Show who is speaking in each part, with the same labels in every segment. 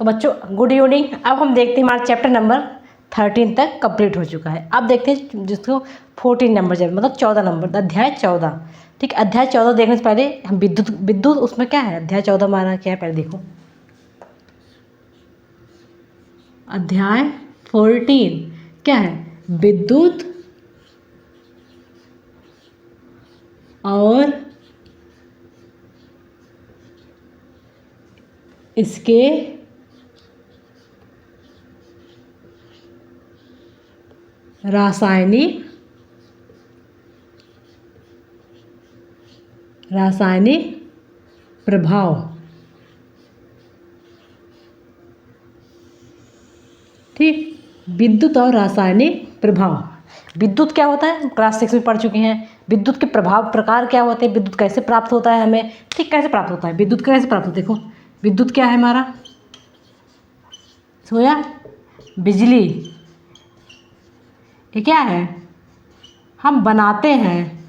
Speaker 1: तो बच्चों good evening. अब हम देखते हैं हमारा चैप्टर नंबर 13 तक कंप्लीट हो चुका है। अब देखते हैं जिसको 14 नंबर चैप्टर मतलब 14 नंबर अध्याय 14। ठीक, अध्याय 14 देखने से पहले हम विद्युत विद्युत उसमें क्या है, अध्याय 14 हमारा क्या है पहले देखो। अध्याय 14 क्या है, विद्युत और इसके रासायनिक प्रभाव। ठीक, विद्युत और रासायनिक प्रभाव। विद्युत क्या होता है, क्लास 6 में पढ़ चुके हैं। विद्युत के प्रभाव प्रकार क्या होते हैं, विद्युत कैसे प्राप्त होता है हमें। ठीक, कैसे प्राप्त होता है विद्युत, कैसे प्राप्त होता है। देखो विद्युत क्या है हमारा, सोया बिजली, ये क्या है, हम बनाते हैं।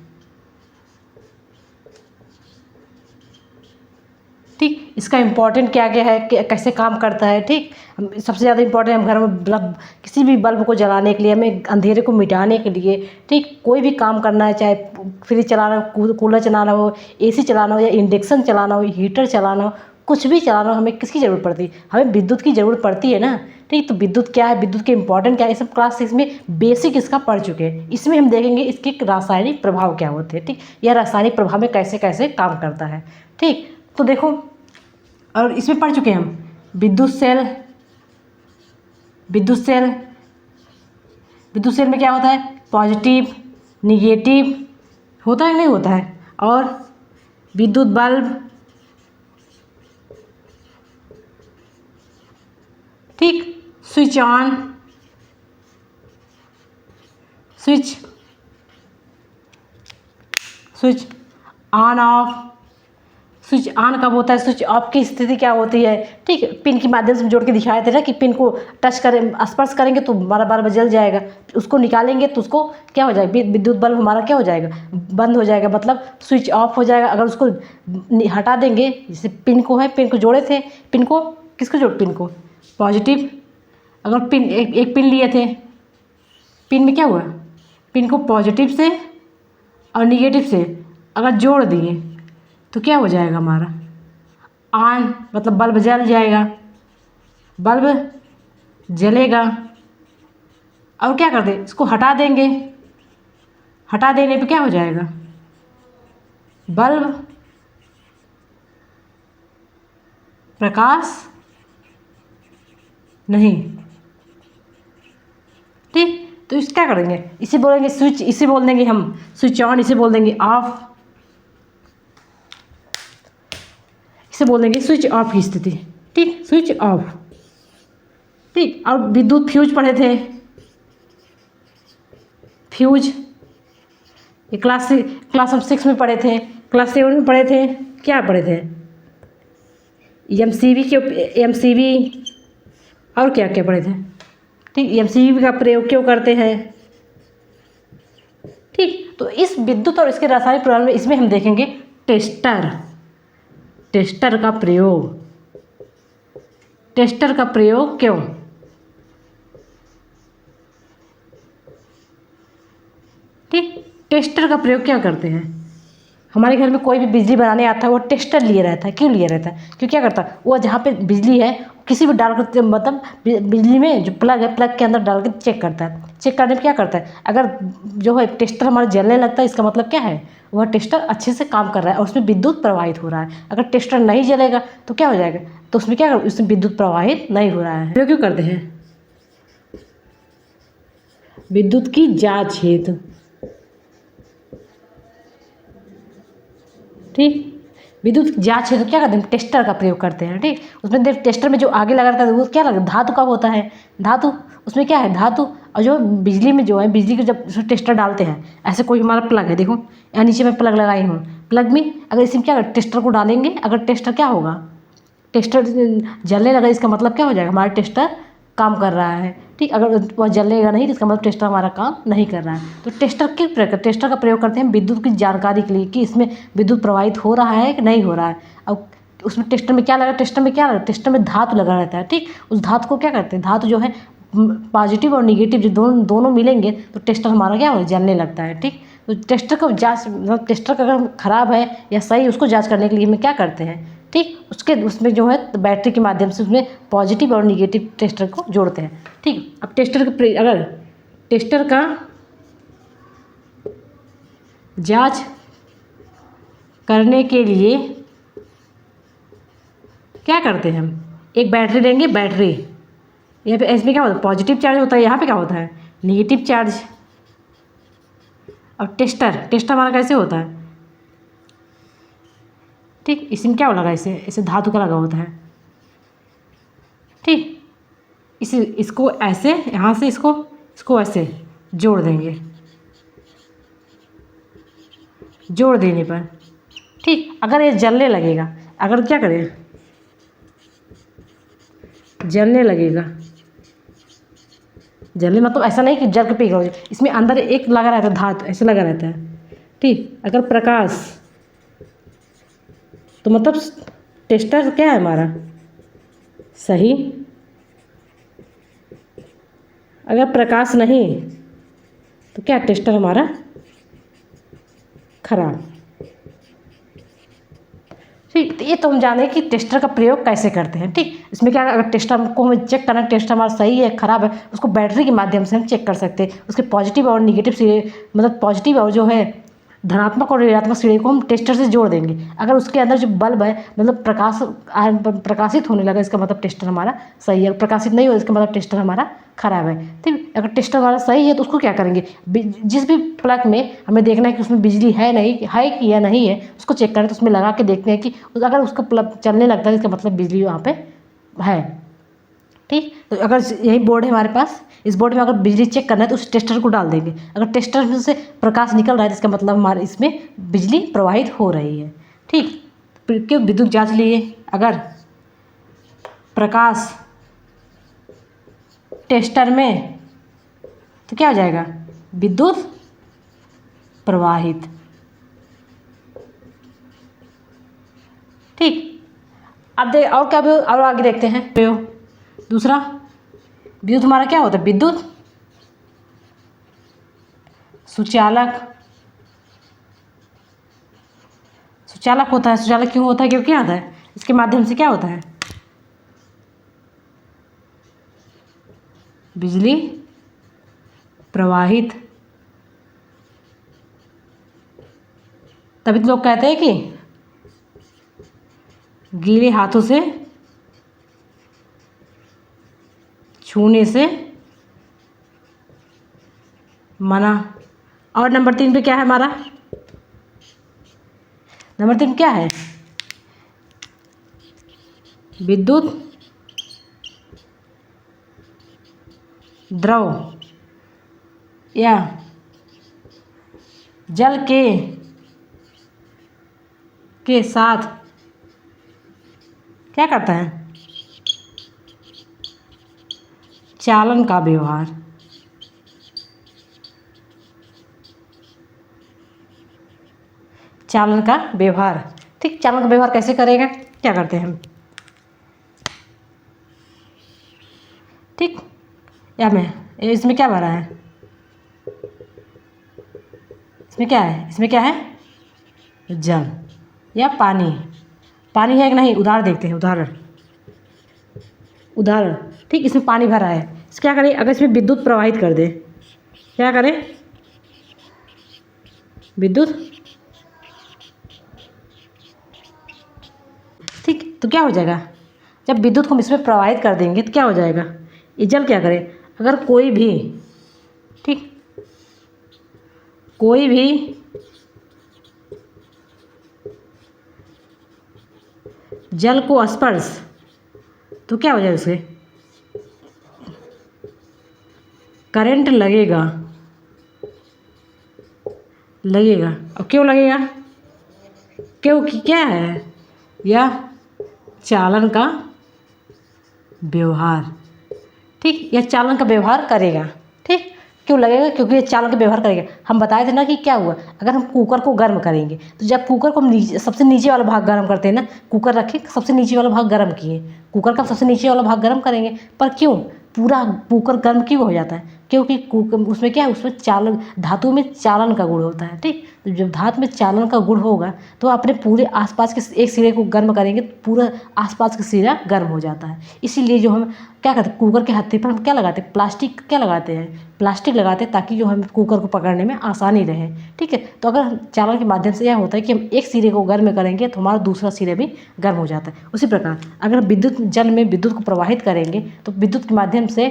Speaker 1: ठीक, इसका इम्पोर्टेंट क्या क्या है, कैसे काम करता है। ठीक, हम सबसे ज़्यादा इम्पोर्टेंट हम घर में बल्ब, किसी भी बल्ब को जलाने के लिए, हमें अंधेरे को मिटाने के लिए, ठीक, कोई भी काम करना है, चाहे फ्रिज चलाना हो, कूलर चलाना हो, एसी चलाना हो, या इंडक्शन चलाना हो, हीटर चलाना हो, कुछ भी चलाना हो, हमें किसकी ज़रूरत पड़ती है, हमें विद्युत की ज़रूरत पड़ती है ना। ठीक, तो विद्युत क्या है, विद्युत के इंपॉर्टेंट क्या है, ये सब क्लास 6 में बेसिक इसका पढ़ चुके हैं। इसमें हम देखेंगे इसके रासायनिक प्रभाव क्या होते हैं। ठीक, यह रासायनिक प्रभाव में कैसे कैसे काम करता है। ठीक, तो देखो, और इसमें पढ़ चुके हैं हम विद्युत सेल। विद्युत सेल में क्या होता है, पॉजिटिव निगेटिव होता है नहीं होता है। और विद्युत बल्ब, ठीक, switch on, switch on off. Switch on कब होता है, स्विच ऑफ की स्थिति क्या होती है। ठीक, पिन के माध्यम से जोड़ के दिखाए थे ना कि पिन को टच करें, स्पर्श करेंगे तो बार बार जल जाएगा, उसको निकालेंगे तो उसको क्या हो जाएगा, विद्युत बल्ब हमारा क्या हो जाएगा, बंद हो जाएगा, मतलब स्विच ऑफ हो जाएगा। अगर उसको हटा देंगे, जैसे पिन को है, पिन को जोड़े थे, पिन को किसको जोड़, पिन को पॉजिटिव, अगर पिन एक पिन लिए थे, पिन में क्या हुआ, पिन को पॉजिटिव से और निगेटिव से अगर जोड़ दिए तो क्या हो जाएगा हमारा, ऑन, मतलब बल्ब जल जाएगा, बल्ब जलेगा। और क्या करते, इसको हटा देंगे, हटा देने पे क्या हो जाएगा, बल्ब प्रकाश नहीं। ठीक, तो इस क्या करेंगे, इसे बोलेंगे स्विच, इसे बोल देंगे हम स्विच ऑन, इसे बोल देंगे ऑफ, इसे बोल देंगे स्विच ऑफ की स्थिति। ठीक, स्विच ऑफ। ठीक, और विद्युत फ्यूज पढ़े थे, फ्यूज ये क्लास हम 6 में पढ़े थे, क्लास 7 में पढ़े थे, क्या पढ़े थे, एमसीबी और क्या क्या पढ़े थे। ठीक, एमसीबी का प्रयोग क्यों करते हैं। ठीक, तो इस विद्युत और इसके रासायनिक प्रभाव में इसमें हम देखेंगे टेस्टर का प्रयोग क्यों। ठीक, टेस्टर का प्रयोग क्या करते हैं, हमारे घर में कोई भी बिजली बनाने आता है वो टेस्टर लिए रहता है। क्यों लिए रहता है, क्योंकि क्या करता है वो, जहाँ पे बिजली है किसी भी डाल कर, मतलब बिजली में जो प्लग है, प्लग के अंदर डाल के चेक करता है। चेक करने में क्या करता है, अगर जो है टेस्टर हमारा जलने लगता है, इसका मतलब क्या है, वह टेस्टर अच्छे से काम कर रहा है और उसमें विद्युत प्रवाहित हो रहा है। अगर टेस्टर नहीं जलेगा तो क्या हो जाएगा, तो उसमें क्या, उसमें विद्युत प्रवाहित नहीं हो रहा है। क्यों करते हैं, विद्युत की जांच हेतु। ठीक, विद्युत जांच हेतु क्या करते हैं, टेस्टर का प्रयोग करते हैं। ठीक, उसमें देख टेस्टर में जो आगे लगा रहता है वो क्या लगा, धातु का होता है, धातु, उसमें क्या है धातु। और जो बिजली में जो है, बिजली के जब उसमें टेस्टर डालते हैं, ऐसे कोई हमारा प्लग है, देखो यहाँ नीचे में प्लग लगाई हूँ, प्लग में अगर इसमें क्या टेस्टर को डालेंगे, अगर टेस्टर क्या होगा, टेस्टर जलने लगा, इसका मतलब क्या हो जाएगा, हमारा टेस्टर काम कर रहा है। ठीक, अगर वह जलेगा नहीं तो इसका मतलब टेस्टर हमारा काम नहीं कर रहा है। तो टेस्टर का प्रयोग करते हैं विद्युत की जानकारी के लिए कि इसमें विद्युत प्रवाहित हो रहा है कि नहीं हो रहा है। अब उसमें टेस्टर में क्या लगा, टेस्टर में धातु लगा रहता है। ठीक, उस धातु को क्या करते हैं, धातु जो है पॉजिटिव और निगेटिव जो दोनों मिलेंगे तो टेस्टर हमारा क्या हो, जलने लगता है। ठीक, तो टेस्टर को जांच, मतलब टेस्टर का अगर ख़राब है या सही, उसको जांच करने के लिए हम क्या करते हैं, ठीक, उसमें जो है तो बैटरी के माध्यम से उसमें पॉजिटिव और निगेटिव टेस्टर को जोड़ते हैं। ठीक, अब अगर टेस्टर का जांच करने के लिए क्या करते हैं हम, एक बैटरी लेंगे, बैटरी यहाँ पे इसमें क्या होता है, पॉजिटिव चार्ज होता है, यहाँ पे क्या होता है, निगेटिव चार्ज। और टेस्टर हमारा कैसे होता है, ठीक, इसमें क्या लगा, इसे धातु का लगा होता है। ठीक, इसको ऐसे यहाँ से इसको ऐसे जोड़ देंगे, जोड़ देने पर ठीक, अगर ये जलने लगेगा, अगर क्या करें, जलने लगेगा, जलने मतलब ऐसा नहीं कि जल के पिघल जाए, इसमें अंदर एक लगा रहता है, धातु ऐसे लगा रहता है। ठीक, अगर प्रकाश, तो मतलब टेस्टर क्या है हमारा, सही। अगर प्रकाश नहीं तो क्या, टेस्टर हमारा खराब। ठीक, तो ये तो हम जाने कि टेस्टर का प्रयोग कैसे करते हैं। ठीक, इसमें क्या, अगर टेस्टर को हमें चेक करना है, टेस्टर हमारा सही है खराब है, उसको बैटरी के माध्यम से हम चेक कर सकते हैं। उसके पॉजिटिव और निगेटिव सिरे, मतलब पॉजिटिव और जो है धनात्मक और ऋणात्मक सिरे को हम टेस्टर से जोड़ देंगे। अगर उसके अंदर जो बल्ब है, मतलब प्रकाशित होने लगा, इसका मतलब टेस्टर हमारा सही है। प्रकाशित नहीं हो, इसका मतलब टेस्टर हमारा खराब है। ठीक, अगर टेस्टर हमारा सही है तो उसको क्या करेंगे, जिस भी प्लग में हमें देखना है कि उसमें बिजली है कि या नहीं है, उसको चेक करें तो उसमें लगा के देखते हैं कि अगर उसका प्लग चलने लगता है, इसका मतलब बिजली वहाँ पे है। ठीक, तो अगर यही बोर्ड है हमारे पास, इस बोर्ड में अगर बिजली चेक करना है तो उस टेस्टर को डाल देंगे। अगर टेस्टर में से प्रकाश निकल रहा है तो इसका मतलब हमारे इसमें बिजली प्रवाहित हो रही है। ठीक, क्यों विद्युत जांच लिए, अगर प्रकाश टेस्टर में तो क्या हो जाएगा, विद्युत प्रवाहित। ठीक, अब और क्या और आगे देखते हैं प्रयोग। दूसरा, विद्युत हमारा क्या होता है, विद्युत सुचालक होता है। सुचालक क्यों होता है, क्योंकि क्या होता है, इसके माध्यम से क्या होता है, बिजली प्रवाहित। तभी तो लोग कहते हैं कि गीले हाथों से छूने से मना। और नंबर 3 पे क्या है हमारा, नंबर 3 क्या है, विद्युत द्रव या जल के साथ क्या करता है, चालन का व्यवहार। चालन का व्यवहार। ठीक, चालन का व्यवहार कैसे करेगा, क्या करते हैं हम, ठीक, या मैं इसमें क्या भरा है, इसमें क्या है, जल या पानी है कि नहीं, उदाहरण देखते हैं, उदाहरण। ठीक, इसमें पानी भरा है, इसे क्या करें, अगर इसमें विद्युत प्रवाहित कर दे, क्या करें, विद्युत। ठीक, तो क्या हो जाएगा, जब विद्युत को हम इसमें प्रवाहित कर देंगे तो क्या हो जाएगा, ये जल क्या करे, अगर कोई भी, ठीक, कोई भी जल को स्पर्श, तो क्या हो जाएगा, उसे करंट लगेगा। और क्यों लगेगा, क्योंकि क्या है, यह चालन का व्यवहार। ठीक, यह चालन का व्यवहार करेगा। ठीक, क्यों लगेगा? क्योंकि ये चालन का व्यवहार करेगा। हम बताए थे ना कि क्या हुआ, अगर हम कुकर को गर्म करेंगे तो जब कुकर को हम नीचे सबसे नीचे वाला भाग गर्म करते हैं ना, कुकर रखे सबसे नीचे वाला भाग गर्म किए, कुकर का सबसे नीचे वाला भाग गर्म करेंगे, पर क्यों पूरा कुकर गर्म क्यों हो जाता है? क्योंकि कुकर उसमें क्या है, उसमें चालन, धातु में चालन का गुण होता है। ठीक, तो जब धातु में चालन का गुण होगा तो अपने पूरे आसपास के एक सिरे को गर्म करेंगे तो पूरा आसपास का सिरा गर्म हो जाता है। इसीलिए जो हम क्या करते हैं, कुकर के हत्थे पर हम क्या लगाते हैं, प्लास्टिक क्या लगाते हैं, प्लास्टिक लगाते हैं, ताकि जो हम कुकर को पकड़ने में आसानी रहे। ठीक है, तो अगर हम चालन के माध्यम से यह होता है कि हम एक सिरे को गर्म करेंगे तो हमारा दूसरा सिरा भी गर्म हो जाता है। उसी प्रकार अगर विद्युत जल में विद्युत को प्रवाहित करेंगे तो विद्युत के माध्यम से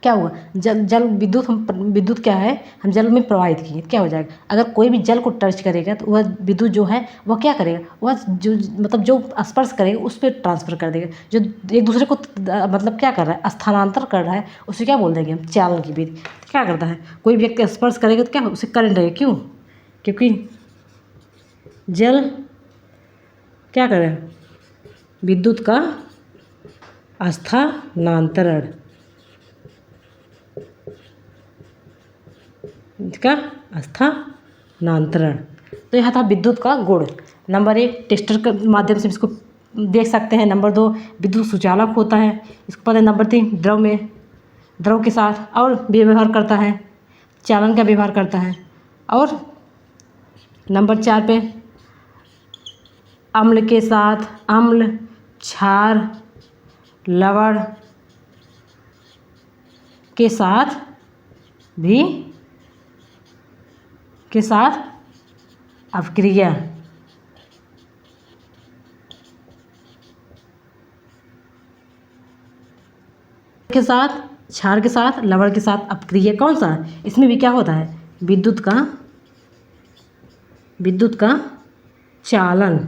Speaker 1: क्या हुआ, जल विद्युत, हम विद्युत क्या है, हम जल में प्रवाहित किए, क्या हो जाएगा, अगर कोई भी जल को टच करेगा तो वह विद्युत जो है वह क्या करेगा, वह जो मतलब जो स्पर्श करेगा उस पर ट्रांसफ़र कर देगा। जो एक दूसरे को मतलब क्या कर रहा है, स्थानांतर कर रहा है, उसे क्या बोल देंगे हम, चालन की विधि। क्या करता है, कोई व्यक्ति स्पर्श करेगा तो क्या उसे करंट रहेगा। क्यों? क्योंकि जल क्या करेगा, विद्युत का स्थानांतरण का स्थानांतरण। तो यह था विद्युत का गुण। नंबर 1 टेस्टर के माध्यम से इसको देख सकते हैं। नंबर 2 विद्युत सुचालक होता है, इसको पता है। नंबर 3 द्रव के साथ और व्यवहार करता है, चालन का व्यवहार करता है। और नंबर 4 पे अम्ल के साथ, अम्ल, क्षार, लवण के साथ अपक्रिया। के साथ, क्षार के साथ, लवण के साथ अपक्रिया। कौन सा? इसमें भी क्या होता है, विद्युत का चालन।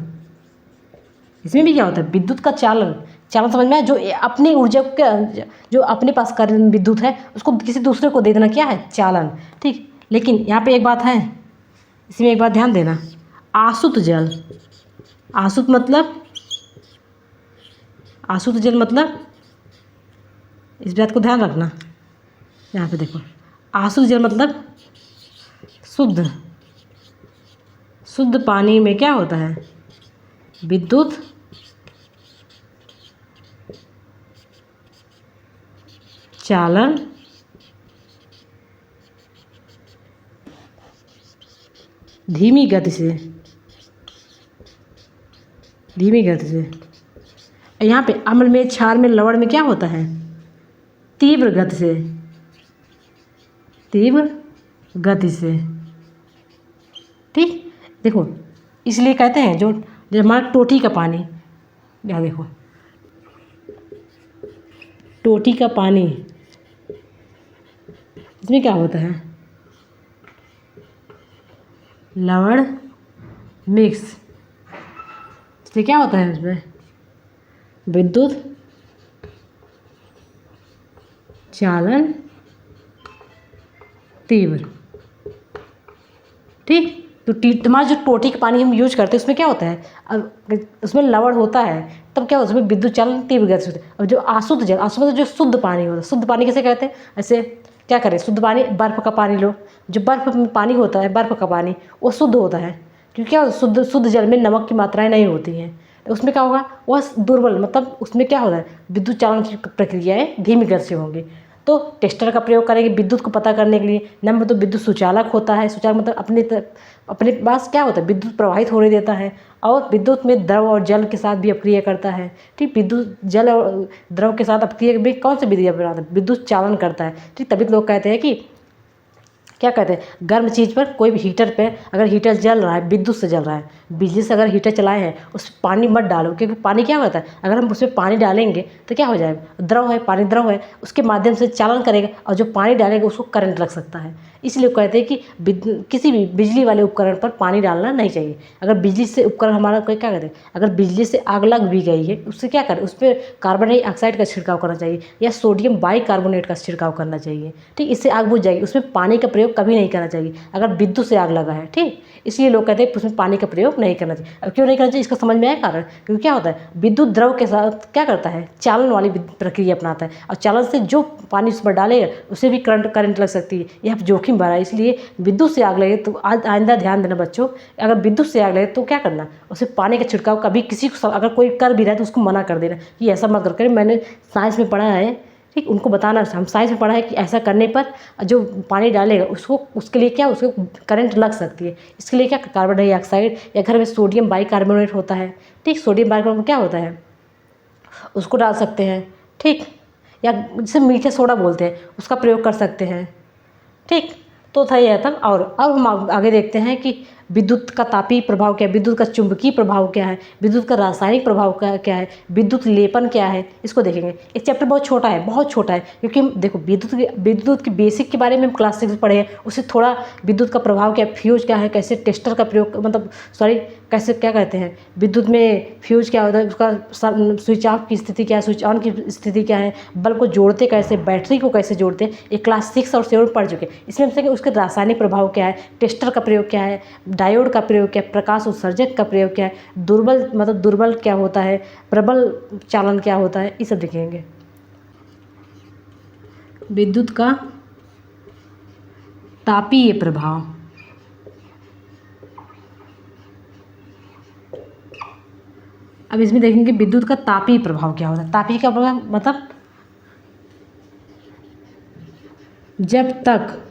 Speaker 1: इसमें भी क्या होता है, विद्युत का चालन। चालन समझ में आया? जो अपनी ऊर्जा का, जो अपने पास करंट विद्युत है उसको किसी दूसरे को दे देना, क्या है, चालन। ठीक, लेकिन यहाँ पे एक बात है, इसमें एक बात ध्यान देना, आसुत जल, आसुत जल मतलब इस बात को ध्यान रखना। यहाँ पे देखो, आसुत जल मतलब शुद्ध पानी में क्या होता है, विद्युत चालन धीमी गति से। यहाँ पे अम्ल में, क्षार में, लवण में क्या होता है, तीव्र गति से। ठीक, देखो इसलिए कहते हैं जो हमारा टोटी का पानी, यहाँ देखो टोटी का पानी, इसमें क्या होता है, लवण मिक्स। इससे क्या होता है, उसमें विद्युत चालन तीव्र। ठीक, तो हमारा जो टोटी का पानी हम यूज करते हैं उसमें क्या होता है, उसमें लवण होता है, तब क्या होता है, उसमें विद्युत चालन तीव्र गति से होता है। अब जो आसुत जल, आसुत मतलब जो शुद्ध पानी होता है, शुद्ध पानी कैसे कहते हैं, ऐसे क्या करें, शुद्ध पानी, बर्फ़ का पानी लो, जो बर्फ़ में पानी होता है, बर्फ़ का पानी वो शुद्ध होता है, क्योंकि क्या शुद्ध जल में नमक की मात्राएं नहीं होती हैं, तो उसमें क्या होगा, वह दुर्बल, मतलब उसमें क्या होता है, विद्युत चालन की प्रक्रियाएँ धीमी गति से होंगी। तो टेस्टर का प्रयोग करेंगे विद्युत को पता करने के लिए। नंबर 2 विद्युत सुचालक होता है, सुचालक मतलब अपने पास क्या होता है, विद्युत प्रवाहित होने देता है। और विद्युत में द्रव और जल के साथ भी अपक्रिया करता है। ठीक, विद्युत जल और द्रव के साथ अपक्रिया भी कौन सी विधि अपनाता है, विद्युत चालन करता है। ठीक, तभी तो लोग कहते हैं कि क्या कहते हैं, गर्म चीज़ पर, कोई भी हीटर पे अगर हीटर जल रहा है, विद्युत से जल रहा है, बिजली से अगर हीटर चलाए हैं, उस पानी मत डालो, क्योंकि पानी क्या होता है, अगर हम उसमें पानी डालेंगे तो क्या हो जाएगा, द्रव है, पानी द्रव है, उसके माध्यम से चालन करेगा, और जो पानी डालेगा उसको करंट लग सकता है। इसलिए वो कहते हैं कि किसी भी बिजली वाले उपकरण पर पानी डालना नहीं चाहिए। अगर बिजली से उपकरण हमारा कोई क्या कहते हैं, अगर बिजली से आग लग भी गई है, उससे क्या करें, उस पर कार्बन डाइऑक्साइड का छिड़काव करना चाहिए या सोडियम बाइकार्बोनेट का छिड़काव करना चाहिए। ठीक, इससे आग बुझ जाएगी। उसमें पानी का प्रयोग कभी नहीं करना चाहिए अगर विद्युत से आग लगा है। ठीक, इसलिए लोग कहते हैं उसमें पानी का प्रयोग नहीं करना चाहिए। अब क्यों नहीं करना चाहिए, इसका समझ में आया कारण। क्योंकि क्या होता है, विद्युत द्रव के साथ क्या करता है, चालन वाली प्रक्रिया अपनाता है, और चालन से जो पानी उस पर डालेगा उसे भी करंट लग सकती है। यह जोखिम भरा है। इसलिए विद्युत से आग लगे तो आइंदा ध्यान देना बच्चों, अगर विद्युत से आग लगे तो क्या करना, उसे पानी का छिड़काव कभी किसी को अगर कोई कर भी रहा है तो उसको मना कर देना कि ऐसा मत कर। मैंने साइंस में पढ़ा है, ठीक, उनको बताना, हम साइंस में पढ़ा है कि ऐसा करने पर जो पानी डालेगा उसको, उसके लिए क्या, उसको करंट लग सकती है। इसके लिए क्या, कार्बन डाइऑक्साइड या घर में सोडियम बाइकार्बोनेट होता है। ठीक, सोडियम बाइकार्बोनेट क्या होता है, उसको डाल सकते हैं। ठीक, या जिसे मीठे सोडा बोलते हैं उसका प्रयोग कर सकते हैं। ठीक, तो था यह था। और अब हम आगे देखते हैं कि विद्युत का तापीय प्रभाव क्या है, विद्युत का चुंबकीय प्रभाव क्या है, विद्युत का रासायनिक प्रभाव क्या है, विद्युत लेपन क्या है, इसको देखेंगे। ये चैप्टर बहुत छोटा है, बहुत छोटा है, क्योंकि हम देखो विद्युत की बेसिक के बारे में हम क्लास 6 में पढ़े हैं। उससे थोड़ा विद्युत का प्रभाव क्या है, फ्यूज क्या है, कैसे टेस्टर का प्रयोग, मतलब सॉरी कैसे क्या कहते हैं, विद्युत में फ्यूज क्या होता है, उसका स्विच ऑफ की स्थिति क्या है, स्विच ऑन की स्थिति क्या है, बल्ब को जोड़ते कैसे, बैटरी को कैसे जोड़ते हैं, ये क्लास 6 और 7 पढ़ चुके हैं। इसमें हमसे उसके रासायनिक प्रभाव क्या है, टेस्टर का प्रयोग क्या है, डायोड का प्रयोग क्या है, प्रकाश उत्सर्जक का प्रयोग क्या है, दुर्बल क्या होता है, प्रबल चालन क्या होता है, ये सब देखेंगे। विद्युत का तापीय प्रभाव, अब इसमें देखेंगे विद्युत का तापीय प्रभाव क्या होता है। तापीय का प्रभाव मतलब जब तक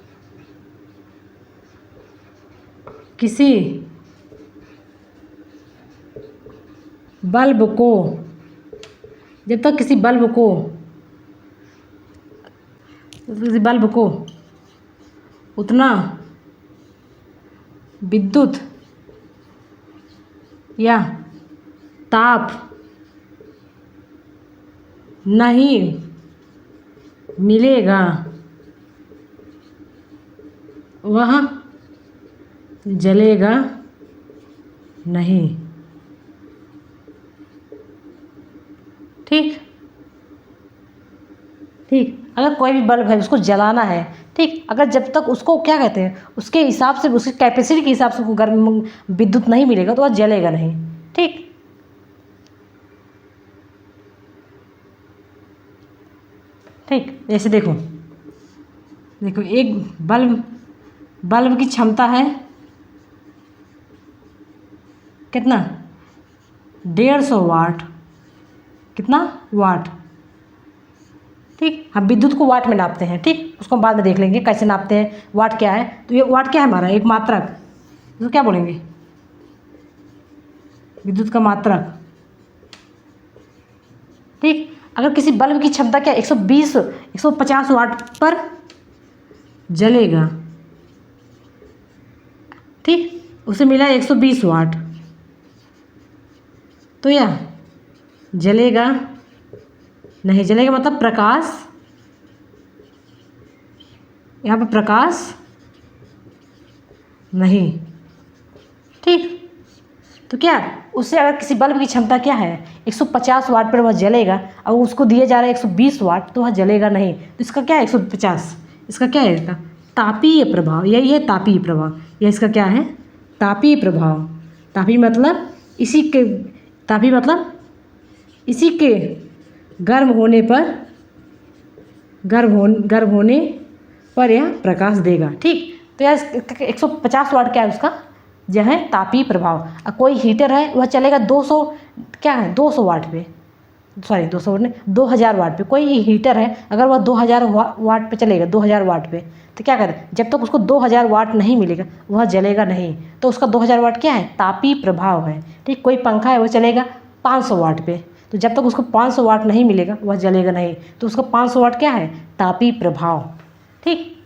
Speaker 1: किसी बल्ब को उतना विद्युत या ताप नहीं मिलेगा वह जलेगा नहीं। ठीक, अगर कोई भी बल्ब है उसको जलाना है, ठीक, अगर जब तक उसको क्या कहते हैं, उसके हिसाब से, उसकी कैपेसिटी के हिसाब से गर्म विद्युत नहीं मिलेगा तो वह जलेगा नहीं। ठीक, जैसे देखो एक बल्ब की क्षमता है कितना, 150 वाट, कितना वाट। ठीक, हम विद्युत को वाट में नापते हैं। ठीक, उसको हम बाद में देख लेंगे कैसे नापते हैं, वाट क्या है। तो ये वाट क्या है हमारा, एक मात्रक, तो क्या बोलेंगे, विद्युत का मात्रक। ठीक, अगर किसी बल्ब की क्षमता क्या 150 वाट पर जलेगा, ठीक, उसे मिला 120 वाट, तो यह जलेगा नहीं। जलेगा मतलब प्रकाश, यहाँ पर प्रकाश नहीं। ठीक, तो क्या उससे अगर किसी बल्ब की क्षमता क्या है 150 वाट पर वह जलेगा, और उसको दिया जा रहा है 120 वाट, तो वह जलेगा नहीं। तो इसका क्या है 150, इसका क्या है, इसका तापीय प्रभाव, यही है तापीय प्रभाव। यह इसका क्या है, तापीय प्रभाव। तापीय मतलब इसी के गर्म होने पर यह प्रकाश देगा। ठीक, तो यह 150 वाट क्या है उसका, यह है तापीय प्रभाव। और कोई हीटर है वह चलेगा 200 वाट पे, सॉरी 200 वाट नहीं, 2000 वाट पे। कोई हीटर है अगर वह 2000 वाट पे चलेगा, 2000 वाट पे, तो क्या करें, जब तक उसको 2000 वाट नहीं मिलेगा वह जलेगा नहीं। तो उसका 2000 वाट क्या है, तापीय प्रभाव है। ठीक, कोई पंखा है वो चलेगा 500 वाट पे, तो जब तक उसको 500 वाट नहीं मिलेगा वह जलेगा नहीं। तो उसका 500 वाट क्या है, तापीय प्रभाव। ठीक,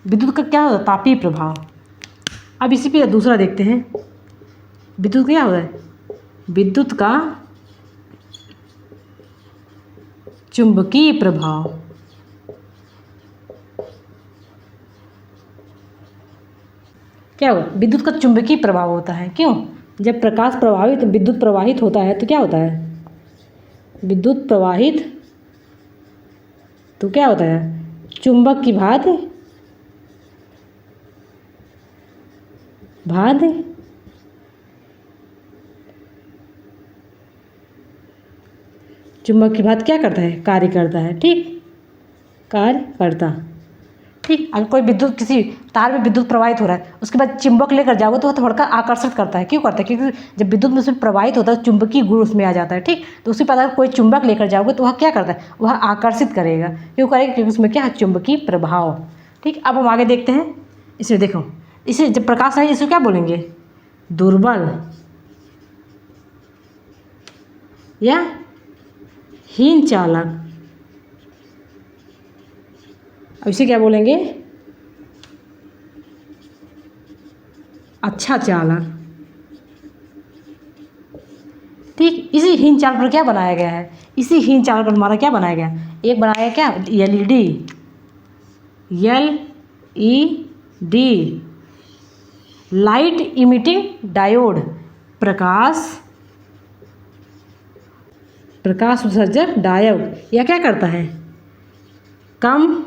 Speaker 1: विद्युत का क्या होता है, तापीय प्रभाव। अब इसी पे दूसरा देखते हैं, विद्युत क्या होता है, विद्युत का चुंबकीय प्रभाव। क्या होगा, विद्युत का चुंबकीय प्रभाव होता है। क्यों? जब प्रकाश प्रवाहित विद्युत प्रवाहित होता है तो क्या होता है, विद्युत प्रवाहित तो क्या होता है, चुंबक की भांति चुंबक की भांति क्या करता है, कार्य करता है। ठीक, कार्य करता। ठीक, अगर कोई विद्युत किसी तार में विद्युत प्रवाहित हो रहा है, उसके बाद चुंबक लेकर जाओगे तो वह थोड़ा आकर्षित करता है। क्यों करता है? क्योंकि जब विद्युत में उसमें प्रवाहित होता है चुंबकीय गुण उसमें आ जाता है। ठीक, तो उसी पर अगर कोई चुंबक लेकर जाओगे तो वह क्या करता है, वह आकर्षित करेगा। क्यों करेगा? क्योंकि उसमें क्या है, चुंबकीय प्रभाव। ठीक, अब हम आगे देखते हैं। इसे देखो, इसे जब प्रकाश है इसको क्या बोलेंगे, दुर्बल या हीन चालक। अब इसे क्या बोलेंगे, अच्छा चालक। ठीक, इसी हीन चालक पर क्या बनाया गया है, इसी हीन चालक पर हमारा क्या बनाया गया, एक बनाया क्या, एलईडी, लाइट इमिटिंग डायोड, प्रकाश उत्सर्जक डायोड। यह क्या करता है, कम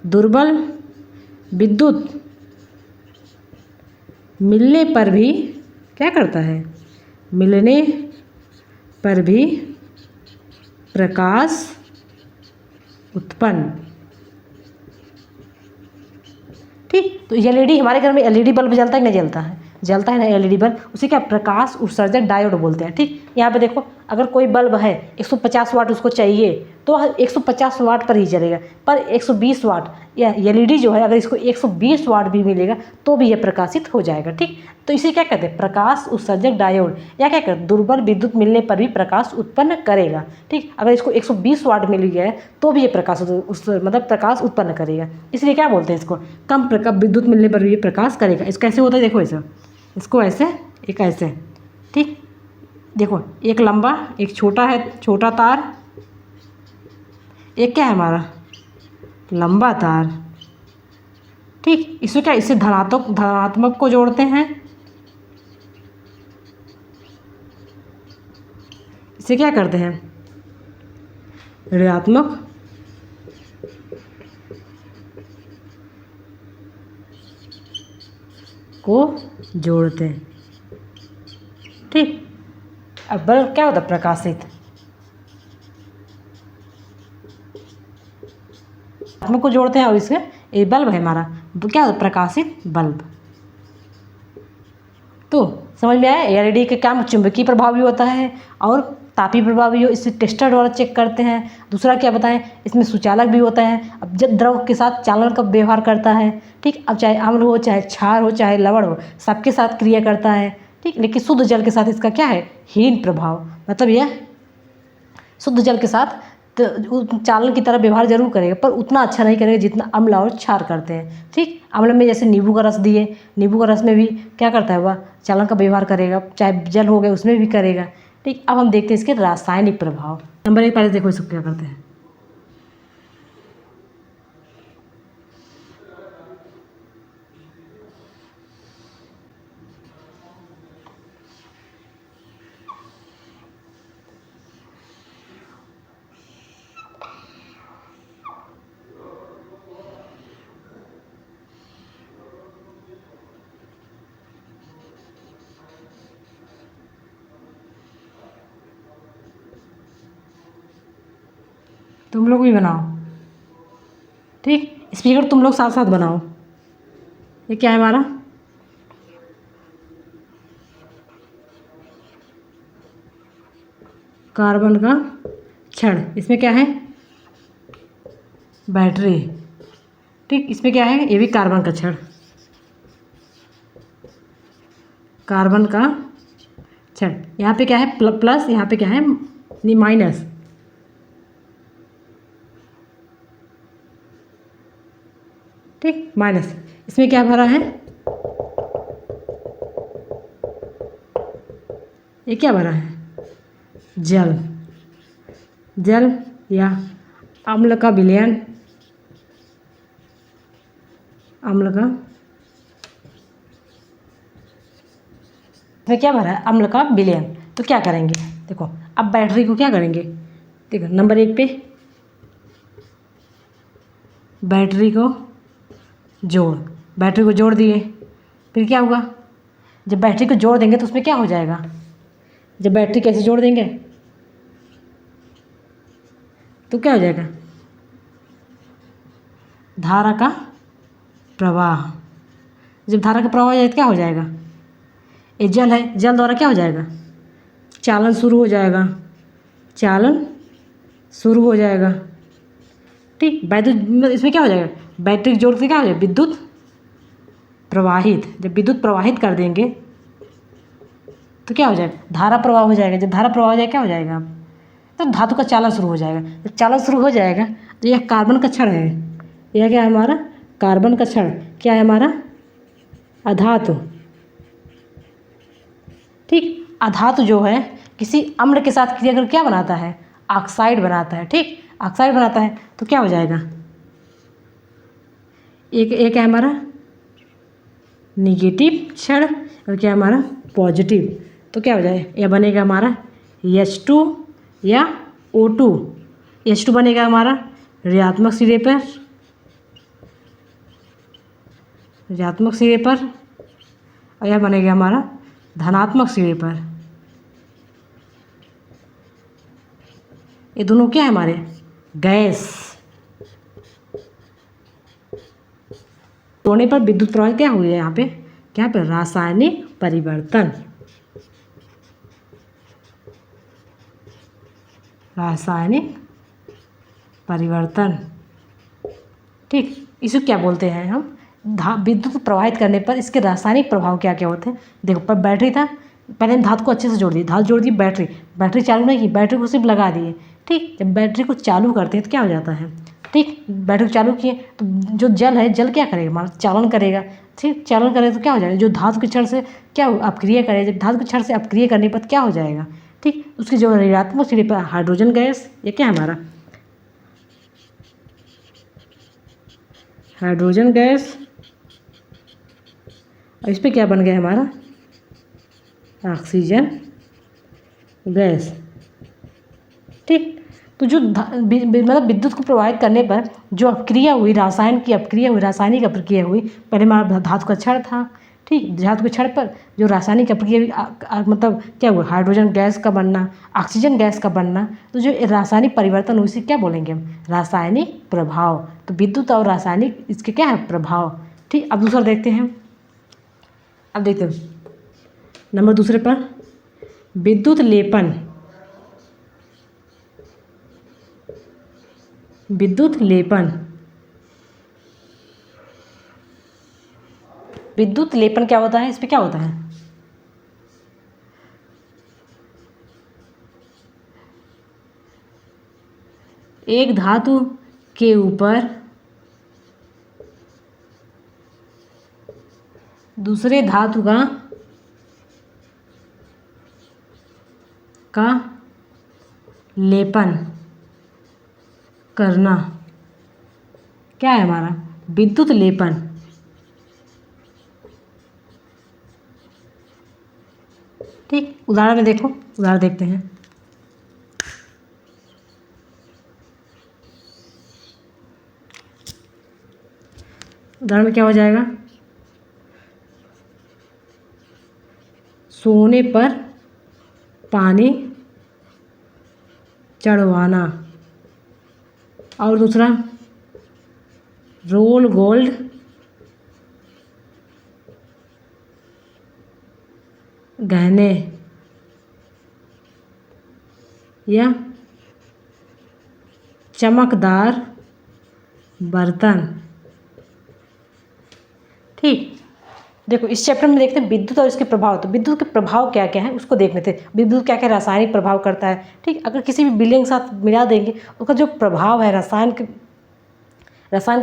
Speaker 1: दुर्बल विद्युत मिलने पर भी क्या करता है, मिलने पर भी प्रकाश उत्पन्न। ठीक, तो एलईडी, हमारे घर में एलईडी बल्ब जलता है कि नहीं जलता है, जलता है ना एलईडी बल्ब, उसे क्या प्रकाश उत्सर्जक डायोड बोलते हैं। ठीक, यहाँ पे देखो, अगर कोई बल्ब है 150 वाट उसको चाहिए तो 150 वाट पर ही चलेगा, पर 120 वाट या एलईडी जो है अगर इसको 120 वाट भी मिलेगा तो भी यह प्रकाशित हो जाएगा। ठीक, तो इसे क्या कहते हैं, प्रकाश उत्सर्जक डायोड, या क्या कहते हैं, दुर्बल विद्युत मिलने पर भी प्रकाश उत्पन्न करेगा। ठीक, अगर इसको 120 वाट मिल गया है तो भी ये मतलब प्रकाश उत्पन्न करेगा, इसलिए क्या बोलते हैं इसको, कम विद्युत मिलने पर भी ये प्रकाश करेगा। इसको कैसे होता है, देखो ऐसा, इसको ऐसे, एक ऐसे। ठीक, देखो, एक लंबा एक छोटा है, छोटा तार, एक क्या है हमारा लंबा तार। ठीक, इसमें क्या, इससे धनात्मक को जोड़ते हैं, इसे क्या करते हैं, ऋणात्मक को जोड़ते हैं। ठीक, अब बल्ब क्या होता है, प्रकाशित, आत्मा को जोड़ते हैं, और इसके ये बल्ब है हमारा, क्या होता है, प्रकाशित बल्ब। तो समझ में आया, एलईडी के काम चुंबकीय प्रभाव भी होता है और तापीय प्रभाव भी हो, इससे टेस्टर द्वारा चेक करते हैं। दूसरा क्या बताएं, इसमें सुचालक भी होता है, अब जब द्रव के साथ चालन का व्यवहार करता है। ठीक, अब चाहे अम्ल हो, चाहे क्षार हो, चाहे लवण हो, सबके साथ क्रिया करता है। ठीक, लेकिन शुद्ध जल के साथ इसका क्या है, हीन प्रभाव, मतलब यह शुद्ध जल के साथ तो चालन की तरह व्यवहार जरूर करेगा, पर उतना अच्छा नहीं करेगा जितना अम्ल और क्षार करते हैं। ठीक, अम्ल में जैसे नींबू का रस दिए, नींबू का रस में भी क्या करता है, वह चालन का व्यवहार करेगा, चाहे जल हो गया उसमें भी करेगा। ठीक, अब हम देखते हैं इसके रासायनिक प्रभाव। नंबर 1 पहले देखो इसको क्या करते हैं, तुम लोग भी बनाओ। ठीक, स्पीकर तुम लोग साथ साथ बनाओ। ये क्या है हमारा, कार्बन का छड़, इसमें क्या है, बैटरी। ठीक, इसमें क्या है, ये भी कार्बन का छड़, कार्बन का छड़। यहाँ पे क्या है, प्लस, यहाँ पे क्या है, माइनस। ठीक, माइनस। इसमें क्या भरा है, ये क्या भरा है, जल या अम्ल का विलयन अम्ल का, इसमें क्या भरा है, अम्ल का विलयन। तो क्या करेंगे, देखो अब बैटरी को क्या करेंगे, देखो नंबर 1 पे बैटरी को जोड़ दिए, फिर क्या होगा, जब बैटरी को जोड़ देंगे तो उसमें क्या हो जाएगा, जब बैटरी कैसे जोड़ देंगे तो क्या हो जाएगा, धारा का प्रवाह। जब धारा का प्रवाह हो जाए तो क्या हो जाएगा, ये जल है, जल द्वारा क्या हो जाएगा, चालन शुरू हो जाएगा। ठीक, वैद्युत इसमें क्या हो जाएगा, बैटरी के जोड़ से क्या हो जाएगा, विद्युत प्रवाहित। जब विद्युत प्रवाहित कर देंगे तो क्या हो जाएगा, धारा प्रवाह हो जाएगा। जब धारा प्रवाह हो जाएगा क्या हो जाएगा, तो धातु का चालन शुरू हो जाएगा। जब चालन शुरू हो जाएगा तो यह कार्बन का क्षण है, यह क्या है हमारा, कार्बन का क्षण। क्या है हमारा, अधातु। ठीक, अधातु जो है किसी अम्ल के साथ क्रिया करके क्या बनाता है, ऑक्साइड बनाता है। ठीक, ऑक्साइड बनाता है तो क्या हो जाएगा, एक है हमारा निगेटिव क्षण और क्या हमारा पॉजिटिव। तो क्या हो जाएगा, यह बनेगा हमारा H2 या O2। H2 बनेगा हमारा ऋणात्मक सिरे पर और यह बनेगा हमारा धनात्मक सिरे पर। ये दोनों क्या है हमारे, गैस। होने पर विद्युत प्रवाह क्या हुई है यहाँ पे, क्या पे, रासायनिक परिवर्तन। ठीक, इसे क्या बोलते हैं हम, विद्युत प्रवाहित करने पर इसके रासायनिक प्रभाव क्या क्या होते हैं। देखो पर बैटरी था, पहले हम धातु को अच्छे से जोड़ दिए, धातु जोड़ दी, बैटरी चालू नहीं की, बैटरी को सिर्फ लगा दिए। ठीक, जब बैटरी को चालू करते हैं तो क्या हो जाता है, ठीक, बैटरी को चालू किए तो जो जल है, जल क्या करेगा हमारा, चालन करेगा। ठीक, चालन करेगा तो क्या हो जाएगा, जो धातु के क्षण से क्या अपक्रिया करेगा, जब धातु के क्षण से अपक्रिया करने पर क्या हो जाएगा, ठीक, उसकी जो ऋणात्मक सिरे पर हाइड्रोजन गैस, ये क्या है हमारा हाइड्रोजन गैस, और इस पर क्या बन गया हमारा ऑक्सीजन गैस। ठीक, तो जो मतलब विद्युत को प्रवाहित करने पर जो अपक्रिया हुई, रासायनिक अपक्रिया हुई, पहले हमारा धातु का क्षण था। ठीक, धातु के क्षण पर जो रासायनिक अपक्रिया मतलब क्या हुआ, हाइड्रोजन गैस का बनना, ऑक्सीजन गैस का बनना। तो जो रासायनिक परिवर्तन हुई इसे क्या बोलेंगे हम, रासायनिक प्रभाव। तो विद्युत और रासायनिक इसके क्या है, प्रभाव। ठीक, अब दूसरा देखते हैं, अब देखते हैं नंबर दूसरे पर विद्युत लेपन। विद्युत लेपन क्या होता है, इस पे क्या होता है, एक धातु के ऊपर दूसरे धातु का लेपन करना, क्या है हमारा विद्युत लेपन। ठीक, उदाहरण में देखो, उदाहरण देखते हैं। उदाहरण में क्या हो जाएगा, सोने पर पानी चढ़वाना, और दूसरा रोल गोल्ड गहने या चमकदार बर्तन। ठीक, देखो इस चैप्टर में देखते हैं विद्युत और इसके प्रभाव। तो विद्युत के प्रभाव क्या क्या है उसको देख लेते हैं, विद्युत क्या क्या रासायनिक प्रभाव करता है। ठीक, अगर किसी भी विलयन के साथ मिला देंगे उसका जो प्रभाव है, रसायन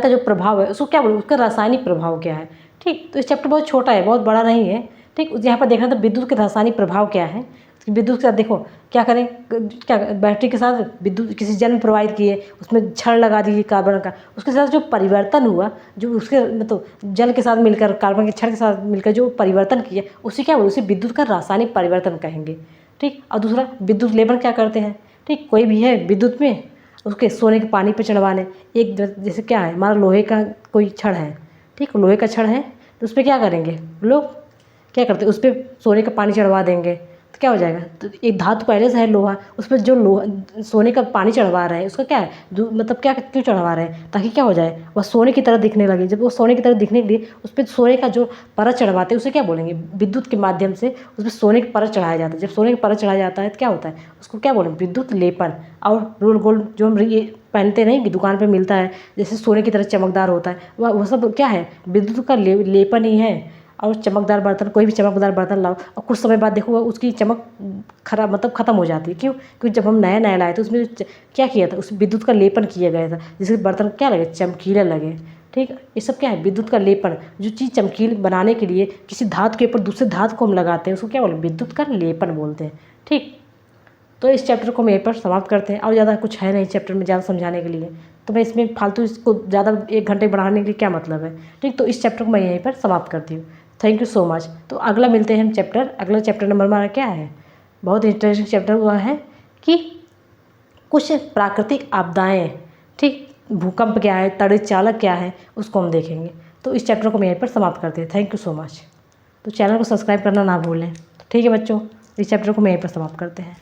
Speaker 1: का जो प्रभाव है उसको क्या बोलते हैं, उसका रासायनिक प्रभाव क्या है। ठीक, तो इस चैप्टर बहुत छोटा है, बहुत बड़ा नहीं है। ठीक, यहाँ पर देखना था विद्युत के रासायनिक प्रभाव क्या है। विद्युत के साथ देखो क्या करें, क्या बैटरी के साथ विद्युत किसी जल में प्रोवाइड किए, उसमें छड़ लगा दिए कार्बन का, उसके साथ जो परिवर्तन हुआ, जो उसके मतलब जल के साथ मिलकर कार्बन के छड़ के साथ मिलकर जो परिवर्तन किया, उसे क्या बोले, उसे विद्युत का रासायनिक परिवर्तन कहेंगे। ठीक। और दूसरा विद्युत लेपन क्या करते हैं, ठीक, कोई भी है विद्युत में उसके सोने के पानी पे चढ़वाने, एक जैसे क्या है हमारा लोहे का कोई छड़ है, ठीक, लोहे का छड़ है तो उस पर क्या करेंगे लोग, क्या करते हैं उस पर सोने का पानी चढ़वा देंगे तो क्या हो जाएगा, तो एक धातु पहले से है लोहा, उस पर जो लोहा सोने का पानी चढ़वा रहे हैं उसका क्या है मतलब क्या क्यों चढ़वा रहे हैं, ताकि क्या हो जाए वह सोने की तरह दिखने लगे। जब वो सोने की तरह दिखने के लिए उस पर सोने का जो परत चढ़वाते हैं उसे क्या बोलेंगे, विद्युत के माध्यम से उस पर सोने की परत चढ़ाया जाता है। जब सोने की परत चढ़ाया जाता है तो क्या होता है, उसको क्या बोलेंगे, विद्युत लेपन। और रोल गोल्ड जो हम ये पहनते नहीं कि दुकान पे मिलता है जैसे सोने की तरह चमकदार होता है, वह सब क्या है, विद्युत का लेपन ही है। और चमकदार बर्तन, कोई भी चमकदार बर्तन लाओ और कुछ समय बाद देखो उसकी चमक खराब मतलब ख़त्म हो जाती है। क्यों, क्योंकि जब हम नया नया लाए तो उसमें क्या किया था, उस विद्युत का लेपन किया गया था जिससे बर्तन क्या लगे, चमकीले लगे। ठीक, ये सब क्या है, विद्युत का लेपन। जो चीज़ चमकीली बनाने के लिए किसी धातु के ऊपर दूसरे धातु को हम लगाते हैं उसको क्या बोलते हैं, विद्युत का लेपन बोलते हैं। ठीक, तो इस चैप्टर को हम यहीं पर समाप्त करते हैं। और ज़्यादा कुछ है नहीं चैप्टर में ज़्यादा समझाने के लिए, तो मैं इसमें फालतू इसको ज़्यादा 1 घंटे बढ़ाने के लिए क्या मतलब है। ठीक, तो इस चैप्टर को मैं यहीं पर समाप्त करती हूँ। Thank you so much. तो अगला मिलते हैं हम चैप्टर, अगला चैप्टर नंबर हमारा क्या है, बहुत इंटरेस्टिंग चैप्टर हुआ है कि कुछ प्राकृतिक आपदाएँ, ठीक, भूकंप क्या है, तड़ित चालक क्या है, उसको हम देखेंगे। तो इस चैप्टर को मैं यहीं पर समाप्त करते हैं। Thank you so much. तो चैनल को सब्सक्राइब करना ना भूलें। ठीक है बच्चों, इस चैप्टर को मैं यहीं पर समाप्त करते हैं।